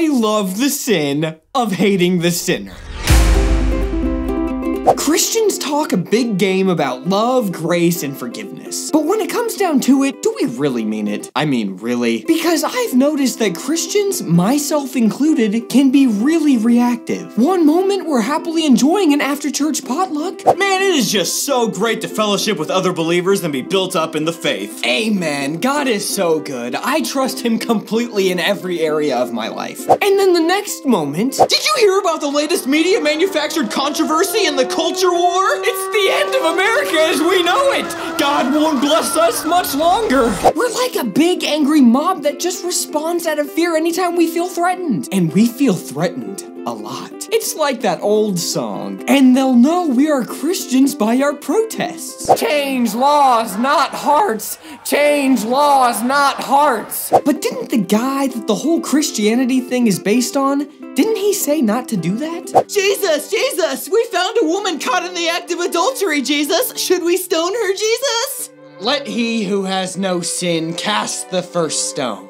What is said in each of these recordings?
I love the sin of hating the sinner. Christians talk a big game about love, grace, and forgiveness. But when it comes down to it, do we really mean it? I mean, really? Because I've noticed that Christians, myself included, can be really reactive. One moment, we're happily enjoying an after-church potluck. Man, it is just so great to fellowship with other believers and be built up in the faith. Amen. God is so good. I trust Him completely in every area of my life. And then the next moment... Did you hear about the latest media-manufactured controversy in the culture war? It's the end of America as we know it! God won't bless us much longer. We're like a big angry mob that just responds out of fear anytime we feel threatened. And we feel threatened a lot. It's like that old song. And they'll know we are Christians by our protests. Change laws, not hearts. Change laws, not hearts. But didn't the guy that the whole Christianity thing is based on, didn't he say not to do that? Jesus, Jesus, we found a woman caught in the act of adultery, Jesus. Should we stone her, Jesus? Let he who has no sin cast the first stone.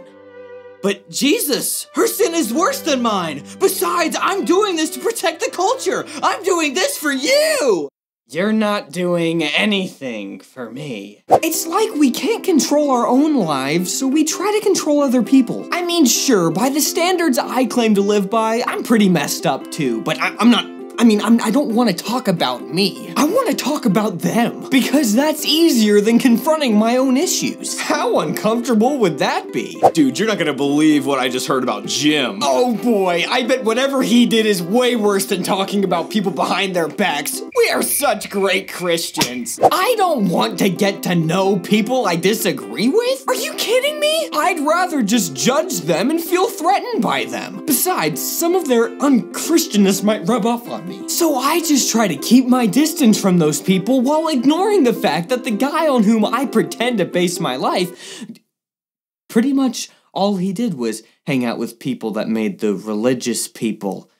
But Jesus, her sin is worse than mine. Besides, I'm doing this to protect the culture. I'm doing this for you. You're not doing anything for me. It's like we can't control our own lives, so we try to control other people. I mean, sure, by the standards I claim to live by, I'm pretty messed up too, but I don't want to talk about me. I want to talk about them, because that's easier than confronting my own issues. How uncomfortable would that be? Dude, you're not gonna believe what I just heard about Jim. Oh boy, I bet whatever he did is way worse than talking about people behind their backs. We are such great Christians. I don't want to get to know people I disagree with. Are you kidding me? I'd rather just judge them and feel threatened by them. Besides, some of their unchristianness might rub off on me. So I just try to keep my distance from those people while ignoring the fact that the guy on whom I pretend to base my life, pretty much all he did was hang out with people that made the religious people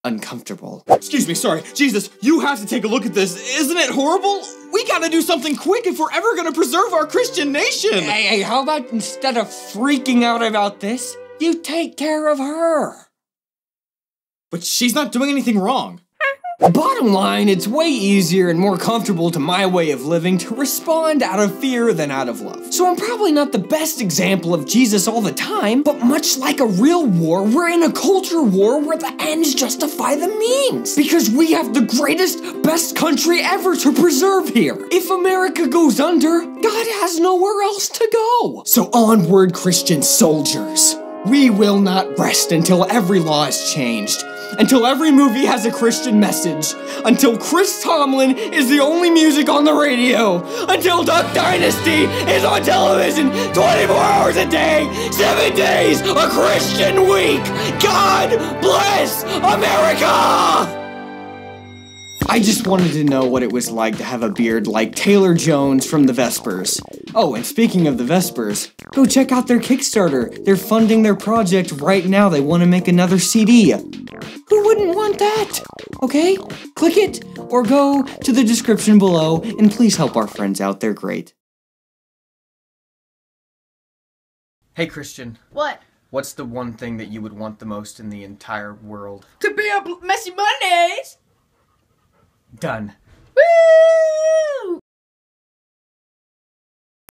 uncomfortable. Excuse me, sorry. Jesus, you have to take a look at this. Isn't it horrible? We gotta do something quick if we're ever gonna preserve our Christian nation. Hey, how about instead of freaking out about this, you take care of her? But she's not doing anything wrong. Bottom line, it's way easier and more comfortable to my way of living to respond out of fear than out of love. So I'm probably not the best example of Jesus all the time, but much like a real war, we're in a culture war where the ends justify the means. Because we have the greatest, best country ever to preserve here. If America goes under, God has nowhere else to go. So onward, Christian soldiers. We will not rest until every law is changed. Until every movie has a Christian message. Until Chris Tomlin is the only music on the radio. Until Duck Dynasty is on television 24 hours a day, 7 days, a Christian week. God bless America! I just wanted to know what it was like to have a beard like Taylor Jones from the Vespers. Oh, and speaking of the Vespers, go check out their Kickstarter. They're funding their project right now. They want to make another CD. Who wouldn't want that? Okay, click it or go to the description below and please help our friends out. They're great. Hey Christian. What? What's the one thing that you would want the most in the entire world? To be a messy Mondays! Done. Woo!